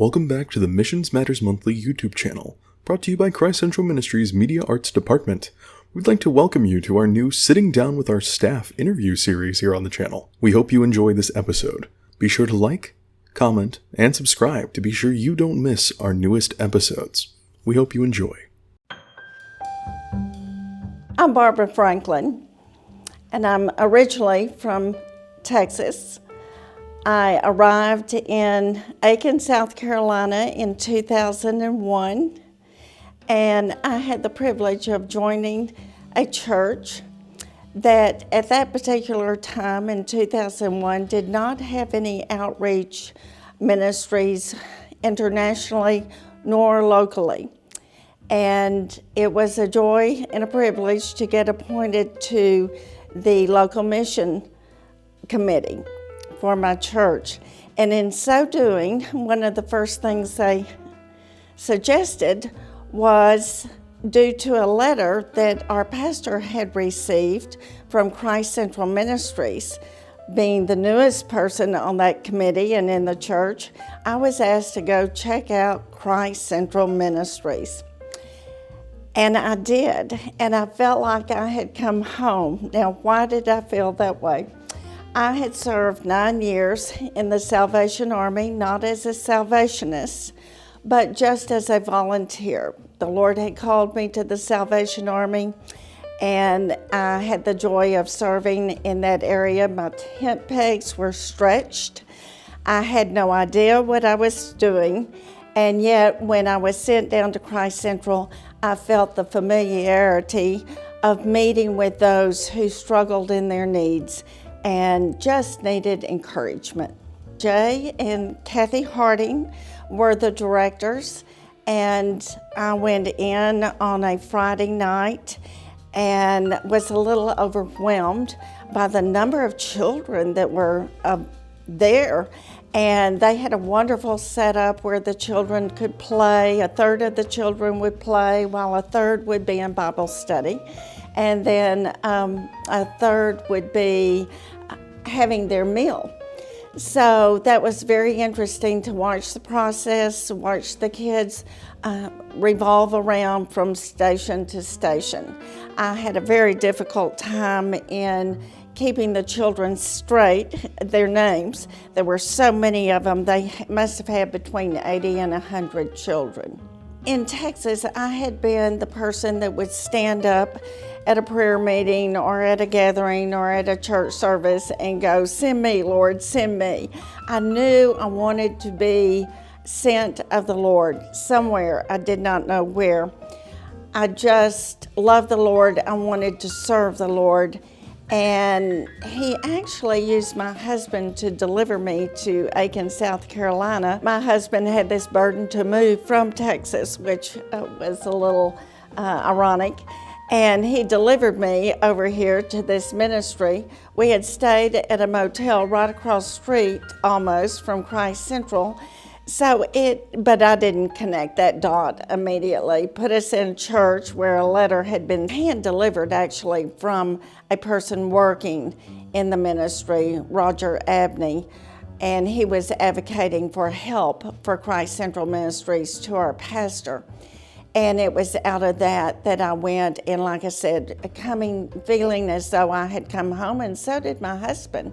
Welcome back to the Missions Matters Monthly YouTube channel, brought to you by Christ Central Ministries Media Arts Department. We'd like to welcome you to our new Sitting Down with Our Staff interview series here on the channel. We hope you enjoy this episode. Be sure to like, comment, and subscribe to be sure you don't miss our newest episodes. We hope you enjoy. I'm Barbara Franklin, and I'm originally from Texas. I arrived in Aiken, South Carolina in 2001, and I had the privilege of joining a church that at that particular time in 2001 did not have any outreach ministries internationally nor locally. And it was a joy and a privilege to get appointed to the local mission committee for my church. And in so doing, one of the first things they suggested was due to a letter that our pastor had received from Christ Central Ministries. Being the newest person on that committee and in the church, I was asked to go check out Christ Central Ministries. And I did, and I felt like I had come home. Now, why did I feel that way? I had served 9 years in the Salvation Army, not as a salvationist, but just as a volunteer. The Lord had called me to the Salvation Army, and I had the joy of serving in that area. My tent pegs were stretched. I had no idea what I was doing, and yet when I was sent down to Christ Central, I felt the familiarity of meeting with those who struggled in their needs and just needed encouragement. Jay and Kathy Harding were the directors, and I went in on a Friday night and was a little overwhelmed by the number of children that were there. And they had a wonderful setup where the children could play. A third of the children would play while a third would be in Bible study. And then a third would be having their meal. So that was very interesting to watch the process, watch the kids revolve around from station to station. I had a very difficult time in keeping the children straight, their names. There were so many of them. They must have had between 80 and 100 children. In Texas, I had been the person that would stand up at a prayer meeting or at a gathering or at a church service and go, "Send me, Lord, send me." I knew I wanted to be sent of the Lord somewhere. I did not know where. I just loved the Lord. I wanted to serve the Lord. And he actually used my husband to deliver me to Aiken, South Carolina. My husband had this burden to move from Texas, which was a little ironic. And he delivered me over here to this ministry. We had stayed at a motel right across the street almost from Christ Central. But I didn't connect that dot immediately. Put us in church where a letter had been hand-delivered actually from a person working in the ministry, Roger Abney, and he was advocating for help for Christ Central Ministries to our pastor. And it was out of that I went, and like I said, feeling as though I had come home, and so did my husband.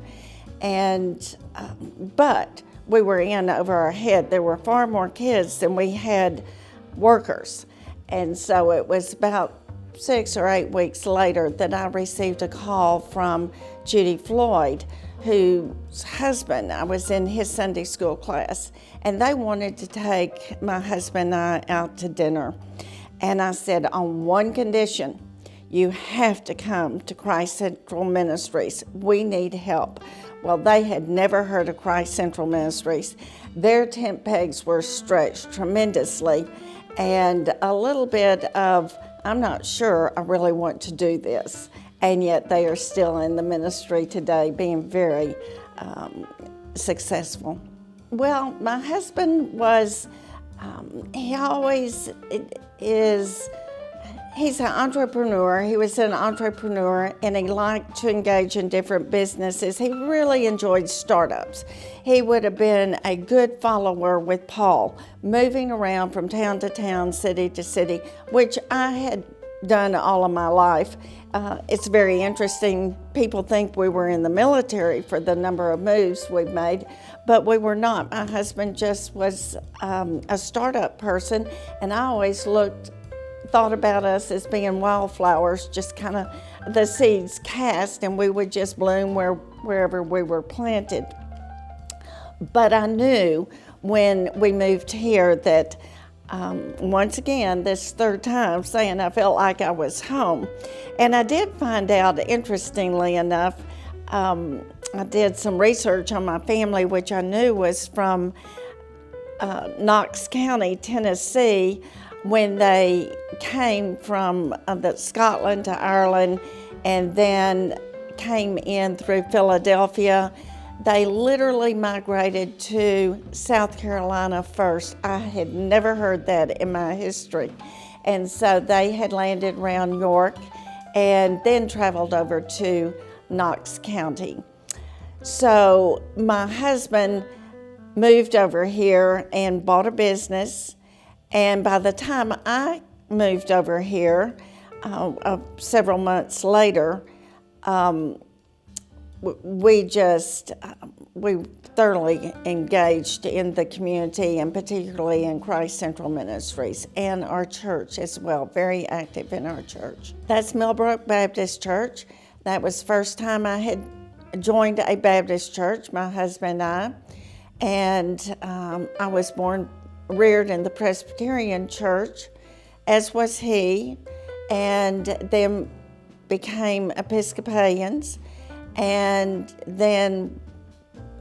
But we were in over our head. There were far more kids than we had workers. And so it was about 6 or 8 weeks later that I received a call from Judy Floyd, whose husband, I was in his Sunday school class, and they wanted to take my husband and I out to dinner. And I said, on one condition, you have to come to Christ Central Ministries. We need help. Well, they had never heard of Christ Central Ministries. Their tent pegs were stretched tremendously, and a little bit of, I'm not sure I really want to do this. And yet they are still in the ministry today, being very successful. Well, my husband was, He's an entrepreneur. He was an entrepreneur, and he liked to engage in different businesses. He really enjoyed startups. He would have been a good follower with Paul, moving around from town to town, city to city, which I had done all of my life. It's very interesting. People think we were in the military for the number of moves we've made, but we were not. My husband just was a startup person, and I always thought about us as being wildflowers, just kind of the seeds cast, and we would just bloom wherever we were planted. But I knew when we moved here that once again, this third time saying I felt like I was home. And I did find out, interestingly enough, I did some research on my family, which I knew was from Knox County, Tennessee, when they came from Scotland to Ireland and then came in through Philadelphia. They literally migrated to South Carolina first. I had never heard that in my history. And so they had landed around York and then traveled over to Knox County. So my husband moved over here and bought a business. And by the time I moved over here, several months later, we thoroughly engaged in the community, and particularly in Christ Central Ministries and our church as well, very active in our church. That's Millbrook Baptist Church. That was the first time I had joined a Baptist church, my husband and I. And I was reared in the Presbyterian church, as was he, and then became Episcopalians. And then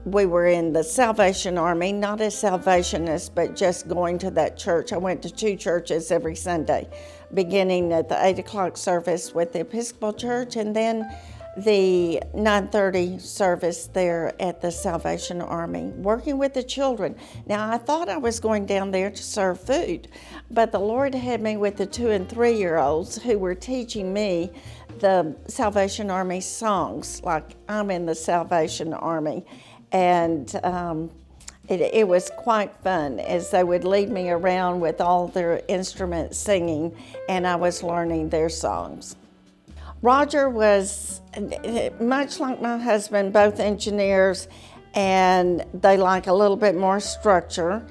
we were in the Salvation Army, not as Salvationists, but just going to that church. I went to 2 churches every Sunday, beginning at the 8 o'clock service with the Episcopal Church, and then the 9:30 service there at the Salvation Army, working with the children. Now, I thought I was going down there to serve food, but the Lord had me with the 2- and 3-year-olds who were teaching me the Salvation Army songs, like I'm in the Salvation Army. And it was quite fun as they would lead me around with all their instruments singing, and I was learning their songs. Roger was, much like my husband, both engineers, and they like a little bit more structure.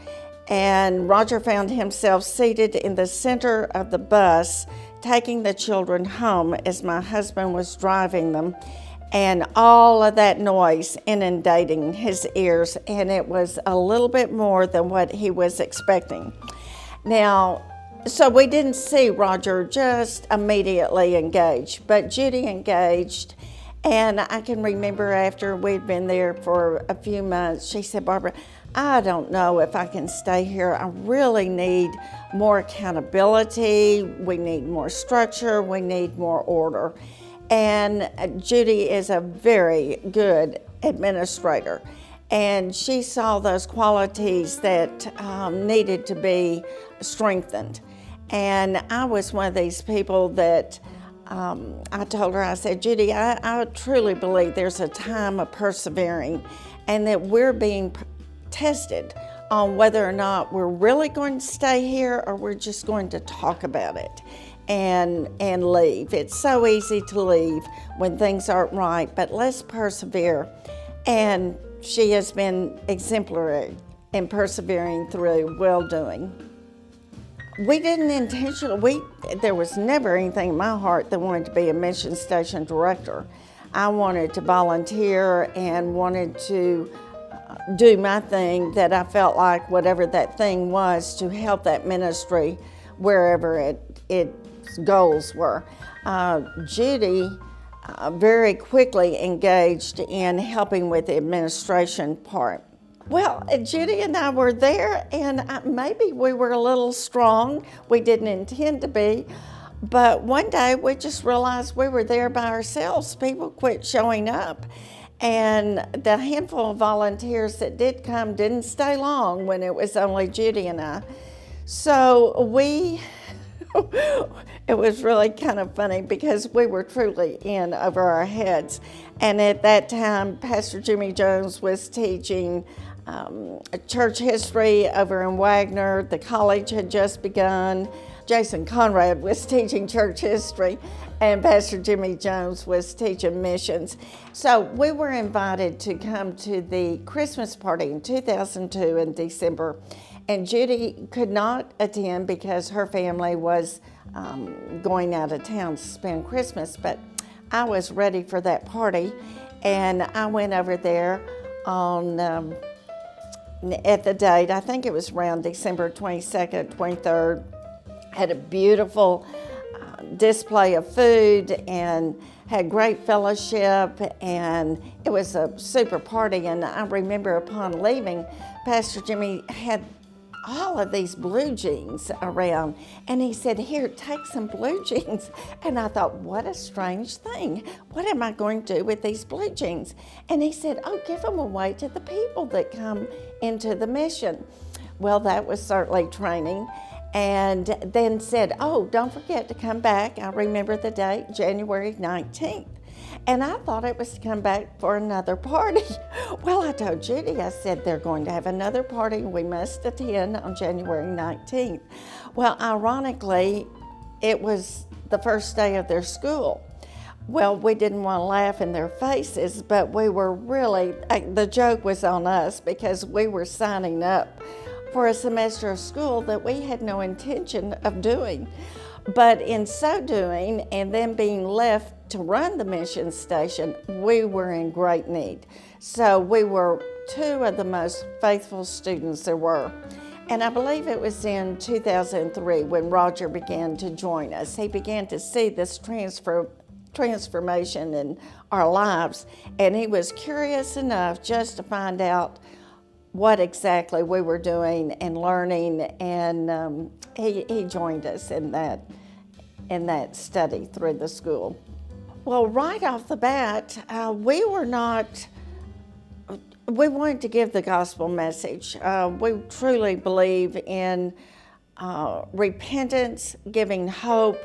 And Roger found himself seated in the center of the bus, taking the children home as my husband was driving them, and all of that noise inundating his ears, and it was a little bit more than what he was expecting. Now, so we didn't see Roger just immediately engage, but Judy engaged, and I can remember after we'd been there for a few months, she said, "Barbara, I don't know if I can stay here. I really need more accountability. We need more structure. We need more order." And Judy is a very good administrator, and she saw those qualities that needed to be strengthened. And I was one of these people that I told her, I said, "Judy, I truly believe there's a time of persevering, and that we're being tested on whether or not we're really going to stay here or we're just going to talk about it and leave. It's so easy to leave when things aren't right, but let's persevere." And she has been exemplary in persevering through well-doing. We didn't intentionally, there was never anything in my heart that wanted to be a mission station director. I wanted to volunteer and wanted to do my thing, that I felt like whatever that thing was, to help that ministry wherever its goals were. Judy very quickly engaged in helping with the administration part. Well, Judy and I were there, and maybe we were a little strong. We didn't intend to be, but one day we just realized we were there by ourselves. People quit showing up, and the handful of volunteers that did come didn't stay long when it was only Judy and I. So we It was really kind of funny because we were truly in over our heads. And at that time, Pastor Jimmy Jones was teaching church history over in Wagner. The college had just begun. Jason Conrad was teaching church history, and Pastor Jimmy Jones was teaching missions. So we were invited to come to the Christmas party in 2002 in December. And Judy could not attend because her family was going out of town to spend Christmas, but I was ready for that party, and I went over there on at the date, I think it was around December 22nd, 23rd, had a beautiful display of food and had great fellowship, and it was a super party. And I remember upon leaving, Pastor Jimmy had all of these blue jeans around, and he said, "Here, take some blue jeans." And I thought, what a strange thing. What am I going to do with these blue jeans? And he said, "Oh, give them away to the people that come into the mission." Well, that was certainly training. And then said, "Oh, don't forget to come back." I remember the date, January 19th. And I thought it was to come back for another party. Well, I told Judy, I said, "They're going to have another party. We must attend on January 19th. Well, ironically, it was the first day of their school. Well, we didn't want to laugh in their faces, but we were really, the joke was on us because we were signing up for a semester of school that we had no intention of doing. But in so doing, and then being left to run the mission station, we were in great need. So we were two of the most faithful students there were. And I believe it was in 2003 when Roger began to join us. He began to see this transformation in our lives, and he was curious enough just to find out what exactly we were doing and learning, and he joined us in that study through the school. Well, right off the bat, we wanted to give the gospel message. We truly believe in repentance, giving hope,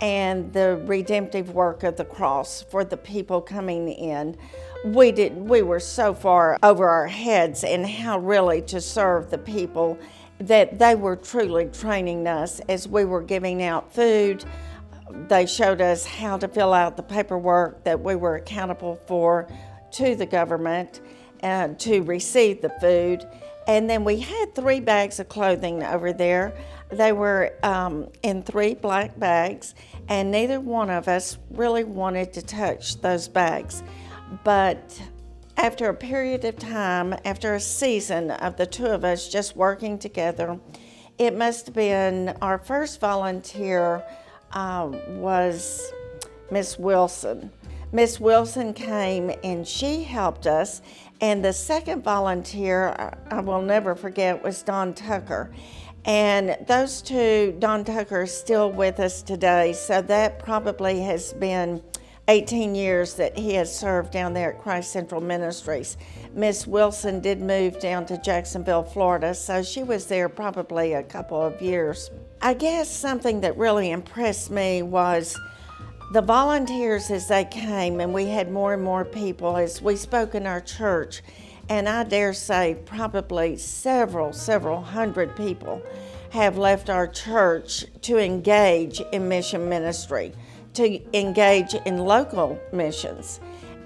and the redemptive work of the cross for the people coming in. We were so far over our heads in how really to serve the people that they were truly training us as we were giving out food. They showed us how to fill out the paperwork that we were accountable for to the government and to receive the food. And then we had 3 bags of clothing over there. They were in 3 black bags, and neither one of us really wanted to touch those bags. But after a period of time, after a season of the 2 of us just working together, it must have been our first volunteer was Miss Wilson. Miss Wilson came and she helped us, and the second volunteer, I will never forget, was Don Tucker. And those 2, Don Tucker is still with us today, so that probably has been 18 years that he has served down there at Christ Central Ministries. Miss Wilson did move down to Jacksonville, Florida, so she was there probably a couple of years. I guess something that really impressed me was the volunteers as they came, and we had more and more people as we spoke in our church, and I dare say probably several hundred people have left our church to engage in mission ministry, to engage in local missions.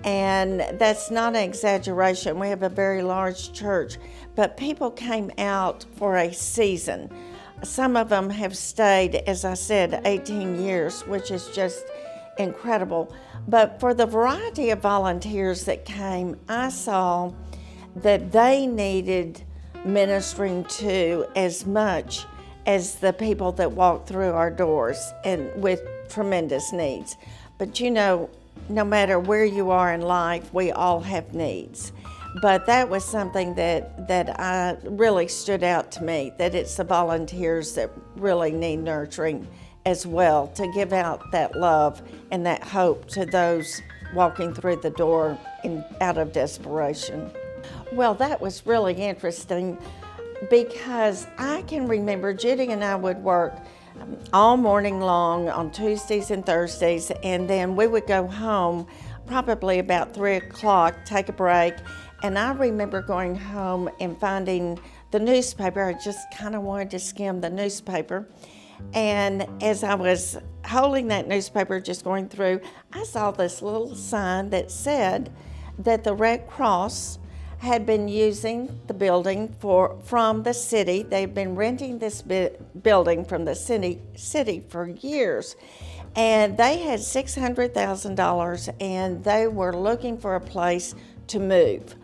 And that's not an exaggeration. We have a very large church, but people came out for a season. Some of them have stayed, as I said, 18 years, which is just incredible. But for the variety of volunteers that came, I saw that they needed ministering to as much as the people that walked through our doors and with tremendous needs. But you know, no matter where you are in life, we all have needs. But that was something that I really stood out to me, that it's the volunteers that really need nurturing as well, to give out that love and that hope to those walking through the door out of desperation. Well, that was really interesting because I can remember Judy and I would work all morning long on Tuesdays and Thursdays, and then we would go home probably about 3 o'clock, take a break, and I remember going home and finding the newspaper. I just kind of wanted to skim the newspaper, and as I was holding that newspaper, just going through, I saw this little sign that said that the Red Cross had been using the building from the city. They've been renting this building from the city for years. And they had $600,000 and they were looking for a place to move.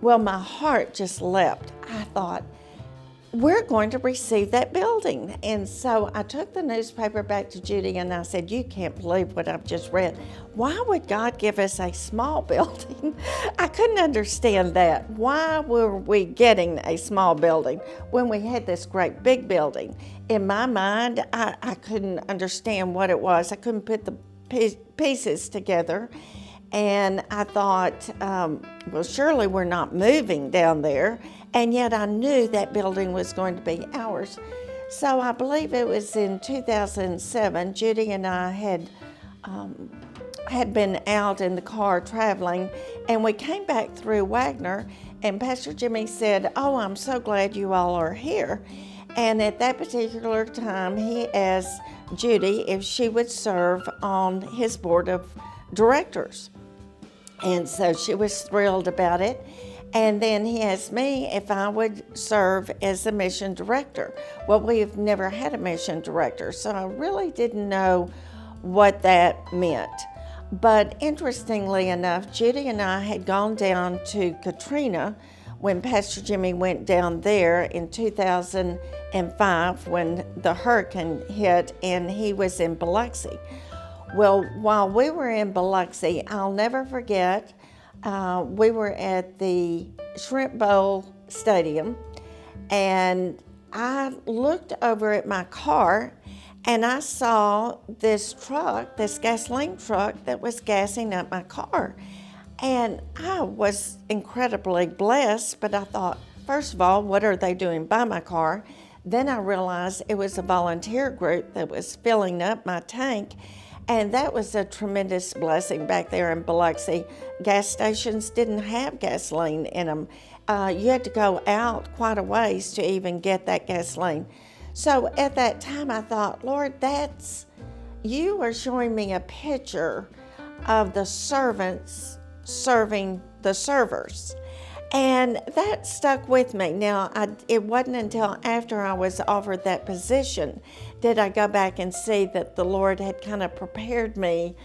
Well, my heart just leapt. I thought, we're going to receive that building. And so I took the newspaper back to Judy and I said, you can't believe what I've just read. Why would God give us a small building? I couldn't understand that. Why were we getting a small building when we had this great big building? In my mind, I couldn't understand what it was. I couldn't put the pieces together. And I thought, well, surely we're not moving down there. And yet I knew that building was going to be ours. So I believe it was in 2007, Judy and I had been out in the car traveling, and we came back through Wagner, and Pastor Jimmy said, oh, I'm so glad you all are here. And at that particular time, he asked Judy if she would serve on his board of directors. And so she was thrilled about it. And then he asked me if I would serve as the mission director. Well, we've never had a mission director, so I really didn't know what that meant. But interestingly enough, Judy and I had gone down to Katrina when Pastor Jimmy went down there in 2005 when the hurricane hit, and he was in Biloxi. Well, while we were in Biloxi, I'll never forget, we were at the Shrimp Bowl Stadium, and I looked over at my car and I saw this truck, this gasoline truck that was gassing up my car. And I was incredibly blessed, but I thought, first of all, what are they doing by my car? Then I realized it was a volunteer group that was filling up my tank. And that was a tremendous blessing back there in Biloxi. Gas stations didn't have gasoline in them. You had to go out quite a ways to even get that gasoline. So at that time I thought, Lord, you are showing me a picture of the servants serving the servers. And that stuck with me. Now, it wasn't until after I was offered that position did I go back and see that the Lord had kind of prepared me,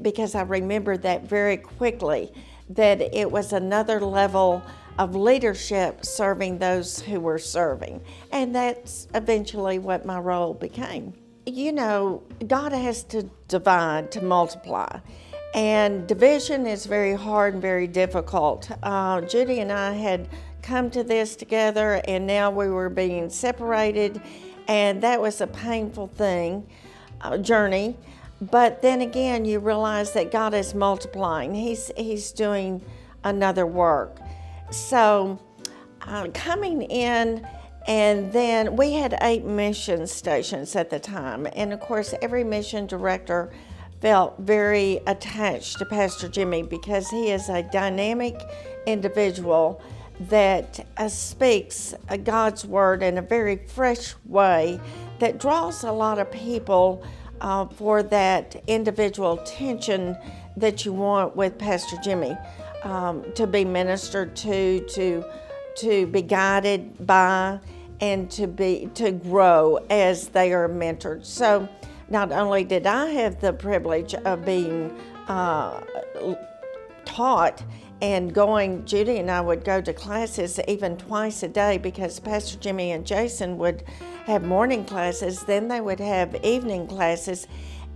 because I remembered that very quickly, that it was another level of leadership serving those who were serving. And that's eventually what my role became. You know, God has to divide to multiply. And division is very hard and very difficult. Judy and I had come to this together, and now we were being separated, and that was a painful journey. But then again, you realize that God is multiplying. He's doing another work. So coming in, and then we had 8 mission stations at the time, and of course every mission director felt very attached to Pastor Jimmy because he is a dynamic individual that speaks God's word in a very fresh way that draws a lot of people for that individual tension that you want with Pastor Jimmy, to be ministered to be guided by, and to grow as they are mentored. So not only did I have the privilege of being taught and Judy and I would go to classes even twice a day because Pastor Jimmy and Jason would have morning classes, then they would have evening classes.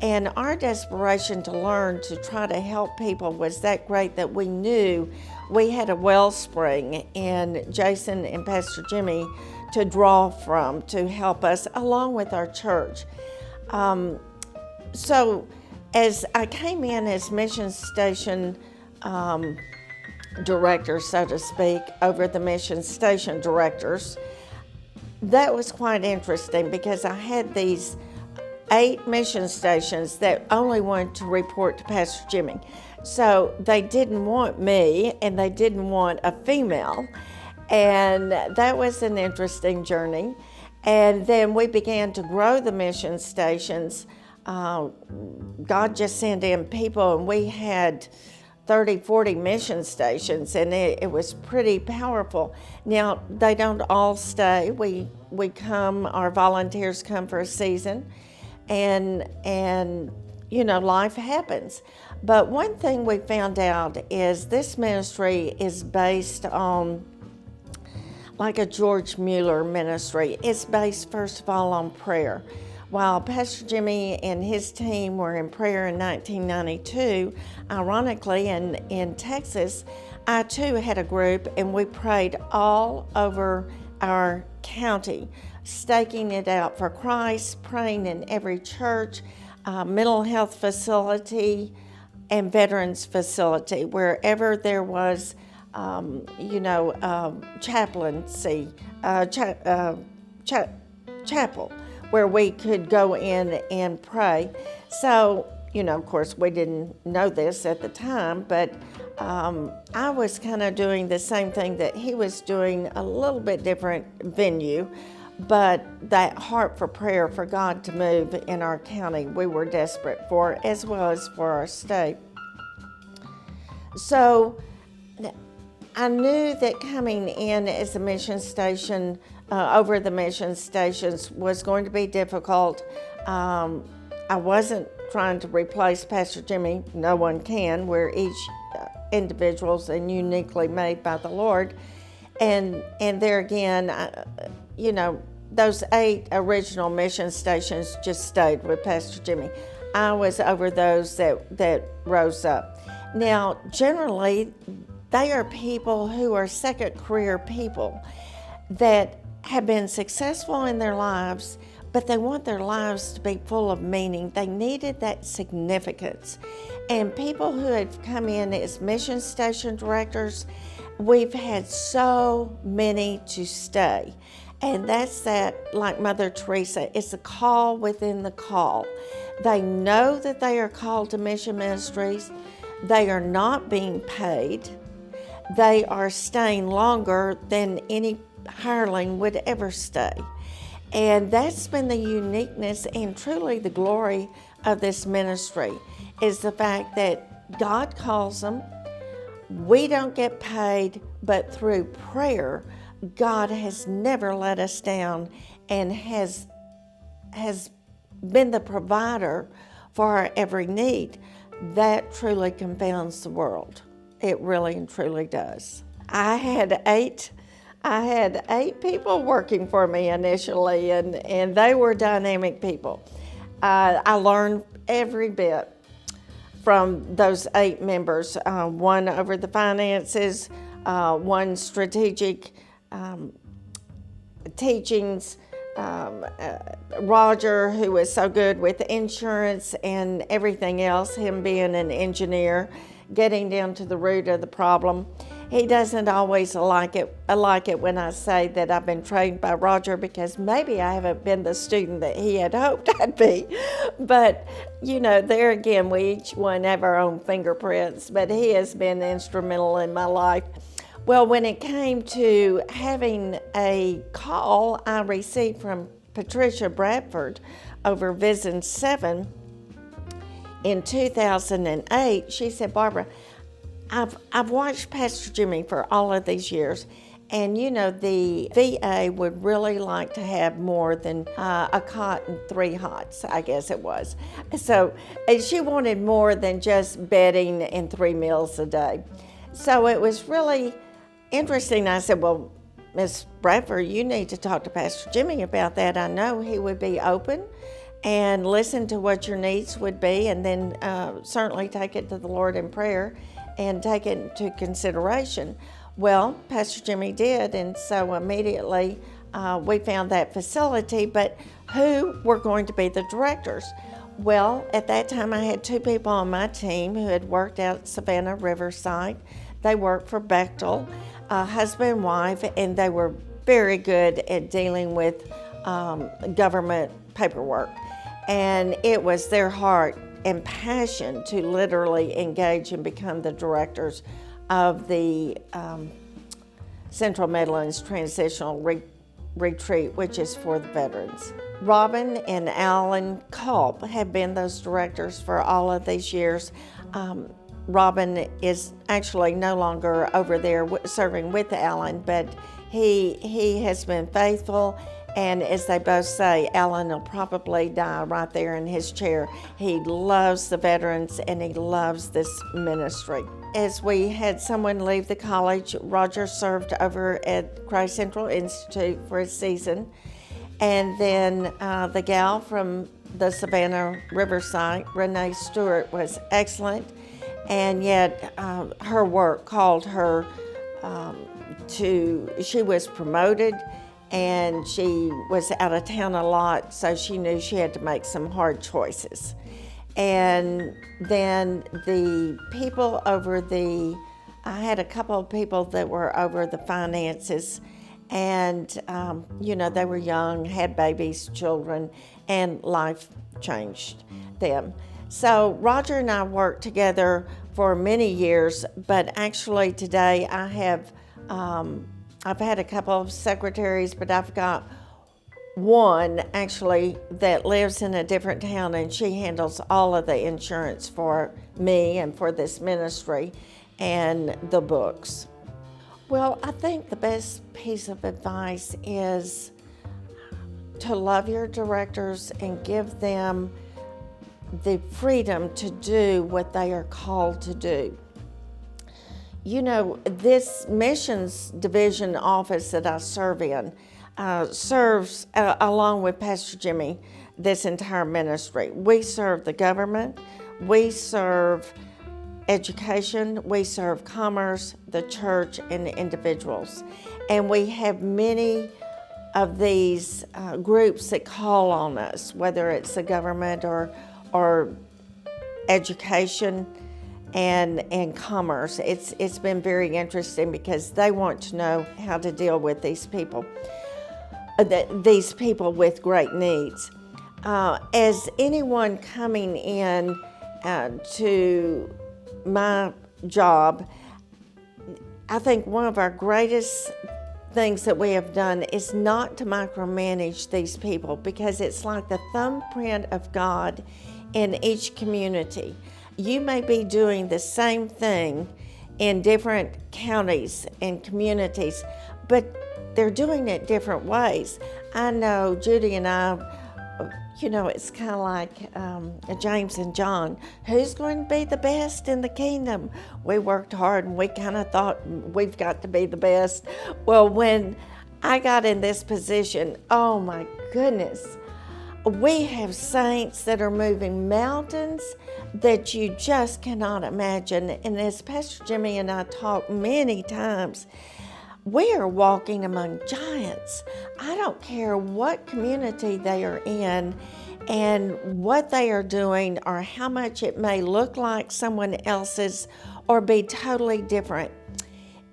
And our desperation to learn, to try to help people was that great that we knew we had a wellspring in Jason and Pastor Jimmy to draw from to help us along with our church. So as I came in as mission station director, so to speak, over the mission station directors, that was quite interesting because I had these 8 mission stations that only wanted to report to Pastor Jimmy. So they didn't want me and they didn't want a female. And that was an interesting journey. And then we began to grow the mission stations. God just sent in people, and we had 30, 40 mission stations, and it was pretty powerful. Now, they don't all stay. We come, our volunteers come for a season, and you know, life happens. But one thing we found out is this ministry is based on, like a George Mueller ministry. It's based, first of all, on prayer. While Pastor Jimmy and his team were in prayer in 1992, ironically, in Texas, I too had a group, and we prayed all over our county, staking it out for Christ, praying in every church, mental health facility, and veterans facility, wherever there was chaplaincy, chapel, where we could go in and pray. So, you know, of course, we didn't know this at the time, but I was kind of doing the same thing that he was doing, a little bit different venue, but that heart for prayer for God to move in our county, we were desperate for, as well as for our state. So I knew that coming in as a mission station, over the mission stations, was going to be difficult. I wasn't trying to replace Pastor Jimmy. No one can. We're each individuals and uniquely made by the Lord. And there again, those 8 original mission stations just stayed with Pastor Jimmy. I was over those that rose up. Now, generally, they are people who are second career people that have been successful in their lives, but they want their lives to be full of meaning. They needed that significance. And people who have come in as mission station directors, we've had so many to stay. And that's that, like Mother Teresa, it's a call within the call. They know that they are called to mission ministries. They are not being paid. They are staying longer than any hireling would ever stay. And that's been the uniqueness and truly the glory of this ministry, is the fact that God calls them. We don't get paid, but through prayer, God has never let us down and has been the provider for our every need. That truly confounds the world. It really and truly does. I had eight people working for me initially, and they were dynamic people. I learned every bit from those 8 members. One over the finances, one strategic teachings, Roger, who was so good with insurance and everything else, him being an engineer, getting down to the root of the problem. He doesn't always like it when I say that I've been trained by Roger, because maybe I haven't been the student that he had hoped I'd be. But, there again, we each one have our own fingerprints, but he has been instrumental in my life. Well, when it came to having a call I received from Patricia Bradford over Vision 7 in 2008, she said, "Barbara, I've watched Pastor Jimmy for all of these years, and the VA would really like to have more than a cot and 3 hots, I guess it was. So she wanted more than just bedding and 3 meals a day. So it was really interesting. I said, well, Miss Bradford, you need to talk to Pastor Jimmy about that. I know he would be open and listen to what your needs would be, and then certainly take it to the Lord in prayer and take it into consideration." Well, Pastor Jimmy did, and so immediately we found that facility, but who were going to be the directors? Well, at that time I had 2 people on my team who had worked out at Savannah Riverside. They worked for Bechtel, husband and wife, and they were very good at dealing with government paperwork. And it was their heart and passion to literally engage and become the directors of the Central Midlands Transitional Retreat, which is for the veterans. Robin and Alan Culp have been those directors for all of these years. Robin is actually no longer over there serving with Alan, but he has been faithful, and as they both say, Alan will probably die right there in his chair. He loves the veterans and he loves this ministry. As we had someone leave the college, Roger served over at Christ Central Institute for a season, and then the gal from the Savannah Riverside, Renee Stewart, was excellent. And yet her work called her she was promoted, and she was out of town a lot, so she knew she had to make some hard choices. And then the people I had a couple of people that were over the finances, and they were young, had babies, children, and life changed them. So Roger and I worked together for many years, but actually today I've had a couple of secretaries, but I've got one actually that lives in a different town, and she handles all of the insurance for me and for this ministry and the books. Well, I think the best piece of advice is to love your directors and give them the freedom to do what they are called to do. This missions division office that I serve in serves, along with Pastor Jimmy, this entire ministry. We serve the government, we serve education, we serve commerce, the church, and the individuals. And we have many of these groups that call on us, whether it's the government or education and commerce. It's been very interesting because they want to know how to deal with these people with great needs. As anyone coming in to my job, I think one of our greatest things that we have done is not to micromanage these people, because it's like the thumbprint of God in each community. You may be doing the same thing in different counties and communities, but they're doing it different ways. I know Judy and I, it's kind of like James and John. Who's going to be the best in the kingdom? We worked hard and we kind of thought we've got to be the best. Well, when I got in this position, oh my goodness, we have saints that are moving mountains that you just cannot imagine. And as Pastor Jimmy and I talk many times, we are walking among giants. I don't care what community they are in and what they are doing or how much it may look like someone else's or be totally different.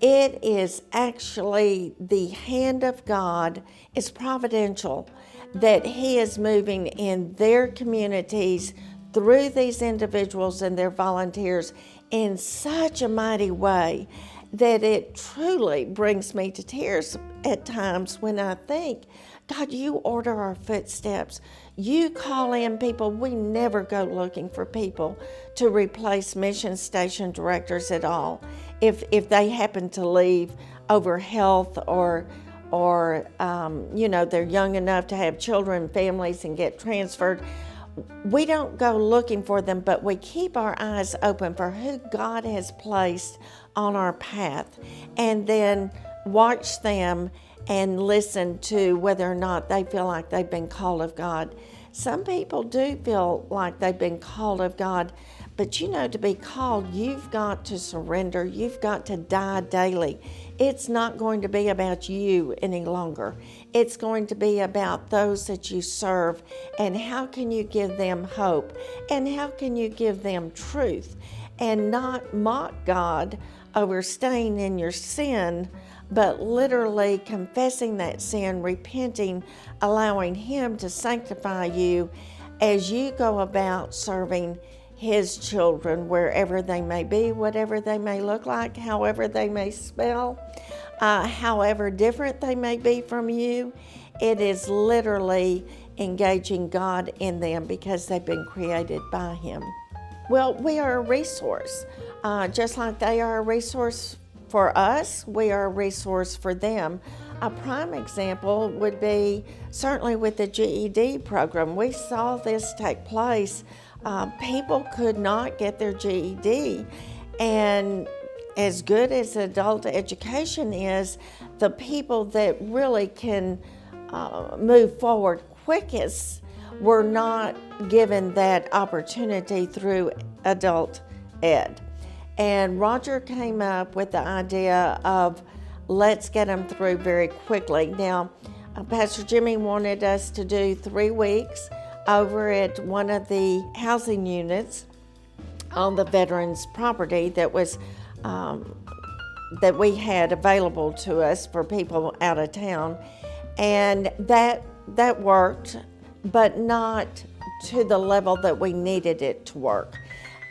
It is actually the hand of God. It's providential that He is moving in their communities through these individuals and their volunteers in such a mighty way that it truly brings me to tears at times when I think, God, you order our footsteps. You call in people. We never go looking for people to replace mission station directors at all. If they happen to leave over health or they're young enough to have children, families, and get transferred, we don't go looking for them, but we keep our eyes open for who God has placed on our path, and then watch them and listen to whether or not they feel like they've been called of God. Some people do feel like they've been called of God, but to be called, you've got to surrender. You've got to die daily. It's not going to be about you any longer. It's going to be about those that you serve, and how can you give them hope, and how can you give them truth, and not mock God over staying in your sin but literally confessing that sin, repenting, allowing Him to sanctify you as you go about serving His children, wherever they may be, whatever they may look like, however they may smell, however different they may be from you. It is literally engaging God in them because they've been created by Him. Well, we are a resource. Just like they are a resource for us, we are a resource for them. A prime example would be certainly with the GED program. We saw this take place. People could not get their GED, and as good as adult education is, the people that really can move forward quickest were not given that opportunity through adult ed. And Roger came up with the idea of let's get them through very quickly. Now, Pastor Jimmy wanted us to do 3 weeks over at one of the housing units on the veterans' property that was that we had available to us for people out of town, and that worked, but not to the level that we needed it to work.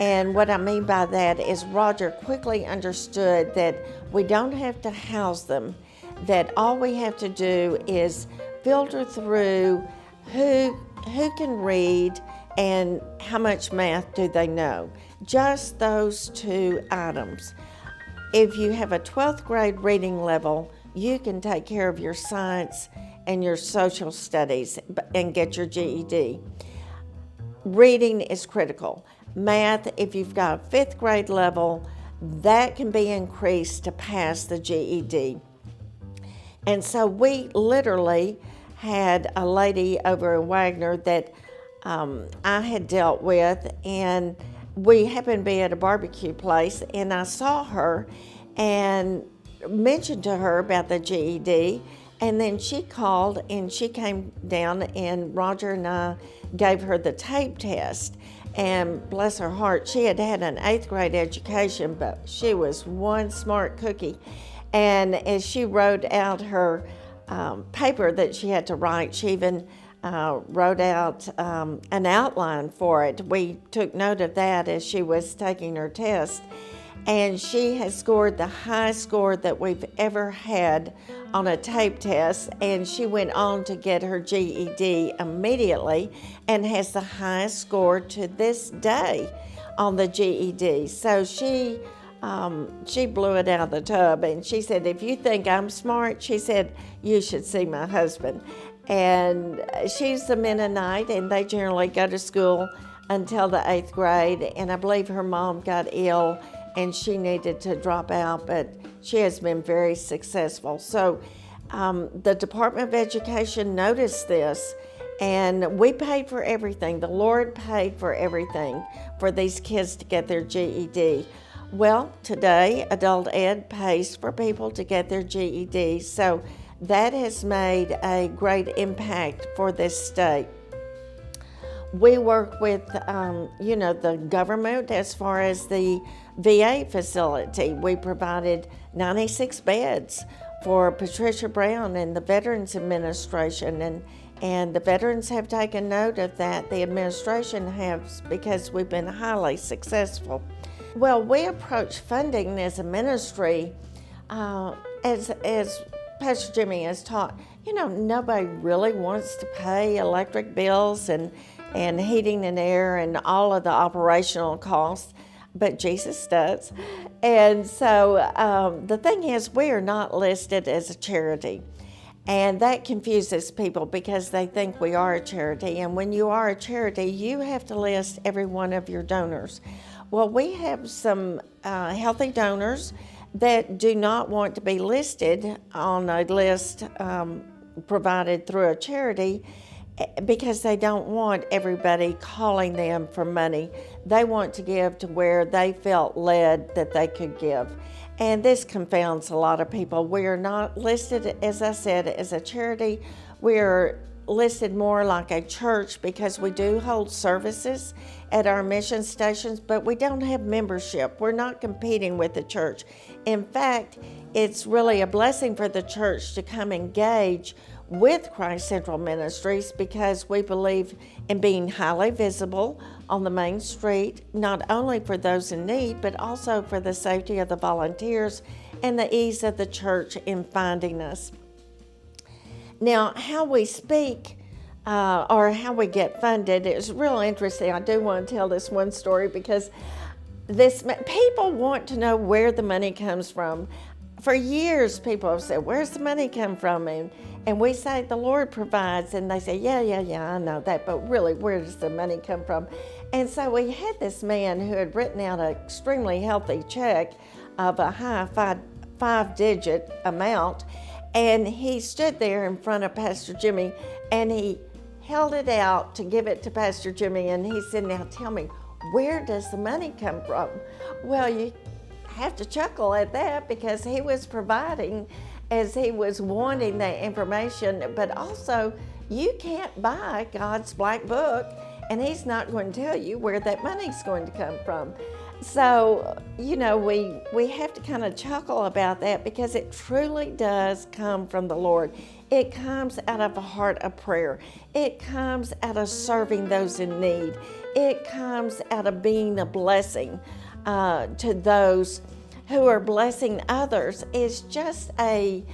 And what I mean by that is Roger quickly understood that we don't have to house them, that all we have to do is filter through who can read and how much math do they know. Just those 2 items. If you have a 12th grade reading level, you can take care of your science and your social studies and get your GED. Reading is critical. Math, if you've got a 5th grade level, that can be increased to pass the GED. And so we literally had a lady over in Wagner that I had dealt with, and we happened to be at a barbecue place, and I saw her and mentioned to her about the GED, and then she called and she came down, and Roger and I gave her the tape test. And bless her heart, she had had an 8th grade education, but she was one smart cookie. And as she wrote out her paper that she had to write, she even wrote out an outline for it. We took note of that as she was taking her test. And she has scored the highest score that we've ever had on a tape test, and she went on to get her GED immediately and has the highest score to this day on the GED. So she blew it out of the tub, and she said, if you think I'm smart, she said, you should see my husband. And she's a Mennonite, and they generally go to school until the 8th grade, and I believe her mom got ill and she needed to drop out, but she has been very successful. So the Department of Education noticed this, and we paid for everything. The Lord paid for everything for these kids to get their GED. Well, today, adult ed pays for people to get their GED, so that has made a great impact for this state. We work with, the government as far as the VA facility. We provided 96 beds for Patricia Brown and the Veterans Administration, and the veterans have taken note of that. The administration has, because we've been highly successful. Well, we approach funding as a ministry as Pastor Jimmy has taught. Nobody really wants to pay electric bills and heating and air and all of the operational costs, but Jesus does. And so the thing is, we are not listed as a charity. And that confuses people because they think we are a charity. And when you are a charity, you have to list every one of your donors. Well, we have some healthy donors that do not want to be listed on a list provided through a charity, because they don't want everybody calling them for money. They want to give to where they felt led that they could give. And this confounds a lot of people. We are not listed, as I said, as a charity. We are listed more like a church because we do hold services at our mission stations, but we don't have membership. We're not competing with the church. In fact, it's really a blessing for the church to come engage with Christ Central Ministries because we believe in being highly visible on the main street, not only for those in need, but also for the safety of the volunteers and the ease of the church in finding us. Now, how we speak or how we get funded is real interesting. I do want to tell this one story because people want to know where the money comes from. For years, people have said, "Where's the money come from?" And we say, "The Lord provides." And they say, yeah, I know that, but really, where does the money come from? And so we had this man who had written out an extremely healthy check of a high five-digit amount, and he stood there in front of Pastor Jimmy, and he held it out to give it to Pastor Jimmy, and he said, "Now tell me, where does the money come from?" Well, you have to chuckle at that because he was providing as he was wanting that information, but also you can't buy God's black book, and he's not going to tell you where that money's going to come from. So, we have to kind of chuckle about that because it truly does come from the Lord. It comes out of a heart of prayer. It comes out of serving those in need. It comes out of being a blessing to those who are blessing others. It's just a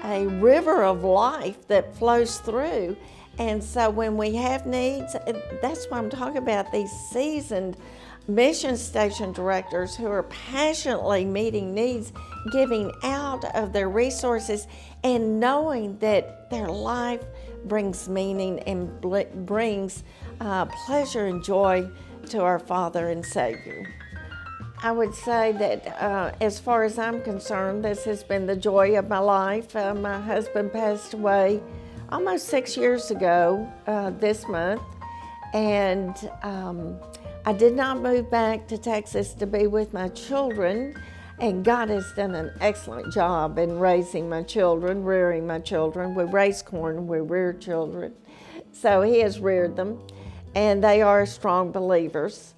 river of life that flows through. And so when we have needs, that's why I'm talking about these seasoned mission station directors who are passionately meeting needs, giving out of their resources, and knowing that their life brings meaning and brings pleasure and joy to our Father and Savior. I would say that as far as I'm concerned, this has been the joy of my life. My husband passed away almost 6 years ago this month, and I did not move back to Texas to be with my children, and God has done an excellent job in raising my children, rearing my children. We raise corn, we rear children. So He has reared them, and they are strong believers.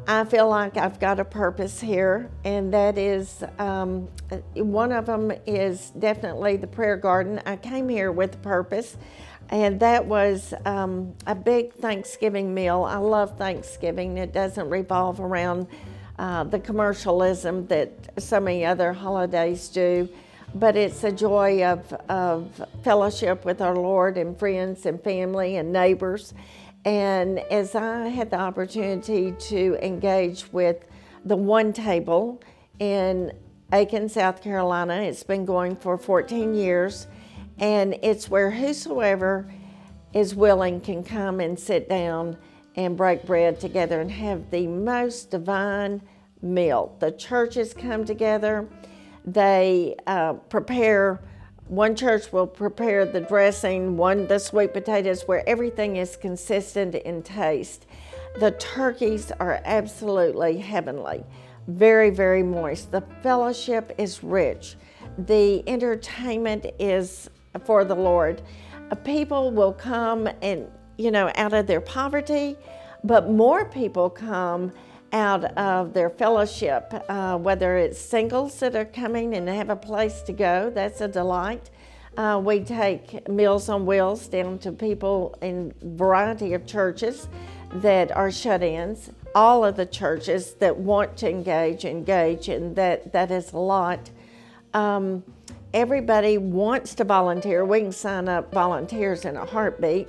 I feel like I've got a purpose here, and that is, one of them is definitely the prayer garden. I came here with a purpose, and that was a big Thanksgiving meal. I love Thanksgiving. It doesn't revolve around the commercialism that so many other holidays do, but it's a joy of fellowship with our Lord and friends and family and neighbors. And as I had the opportunity to engage with the One Table in Aiken, South Carolina, it's been going for 14 years, and it's where whosoever is willing can come and sit down and break bread together and have the most divine meal. The churches come together, they prepare. One church will prepare the dressing, one the sweet potatoes, where everything is consistent in taste. The turkeys are absolutely heavenly, very, very moist. The fellowship is rich. The entertainment is for the Lord. People will come and, out of their poverty, but more people come out of their fellowship, whether it's singles that are coming and have a place to go, that's a delight. We take Meals on Wheels down to people in a variety of churches that are shut-ins. All of the churches that want to engage, and that is a lot. Everybody wants to volunteer. We can sign up volunteers in a heartbeat.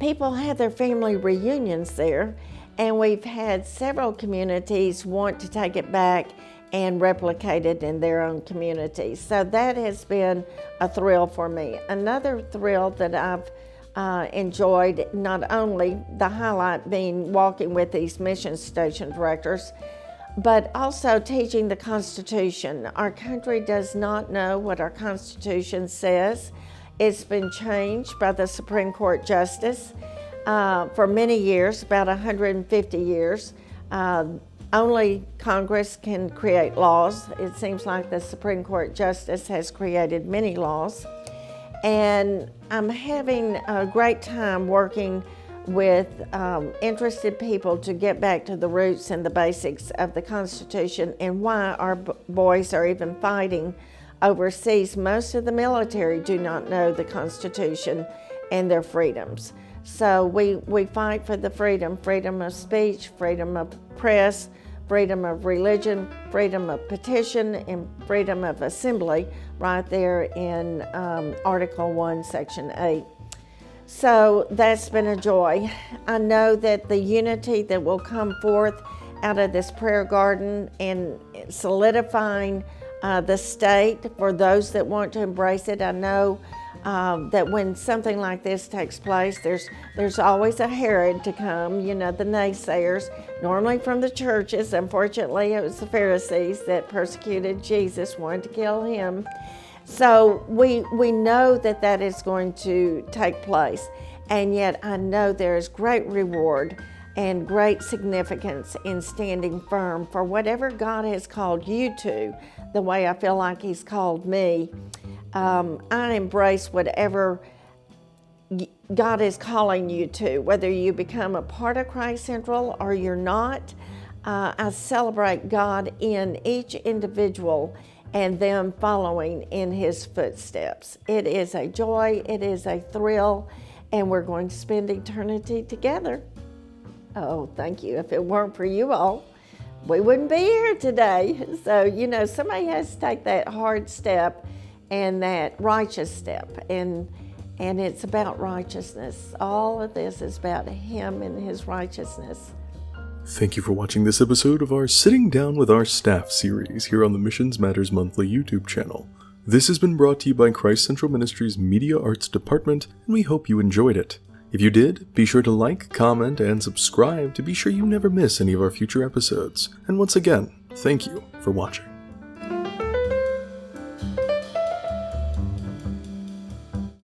People have their family reunions there, and we've had several communities want to take it back and replicate it in their own communities. So that has been a thrill for me. Another thrill that I've enjoyed, not only the highlight being walking with these mission station directors, but also teaching the Constitution. Our country does not know what our Constitution says. It's been changed by the Supreme Court Justice for many years, about 150 years. Only Congress can create laws. It seems like the Supreme Court Justice has created many laws. And I'm having a great time working with interested people to get back to the roots and the basics of the Constitution and why our boys are even fighting overseas. Most of the military do not know the Constitution and their freedoms. So we fight for the freedom of speech, freedom of press, freedom of religion, freedom of petition, and freedom of assembly right there in Article 1, Section 8. So that's been a joy. I know that the unity that will come forth out of this prayer garden and solidifying the state for those that want to embrace it. I know that when something like this takes place, there's always a Herod to come, the naysayers, normally from the churches. Unfortunately, it was the Pharisees that persecuted Jesus, wanted to kill him. So we know that is going to take place, and yet I know there is great reward and great significance in standing firm for whatever God has called you to, the way I feel like He's called me. I embrace whatever God is calling you to, whether you become a part of Christ Central or you're not. I celebrate God in each individual and them following in His footsteps. It is a joy, it is a thrill, and we're going to spend eternity together. Oh, thank you. If it weren't for you all, we wouldn't be here today. So, somebody has to take that hard step and that righteous step, and it's about righteousness. All of this is about Him and His righteousness. Thank you for watching this episode of our Sitting Down with Our Staff series here on the Missions Matters Monthly YouTube channel. This has been brought to you by Christ Central Ministries Media Arts Department, and we hope you enjoyed it. If you did, be sure to like, comment, and subscribe to be sure you never miss any of our future episodes. And once again, thank you for watching.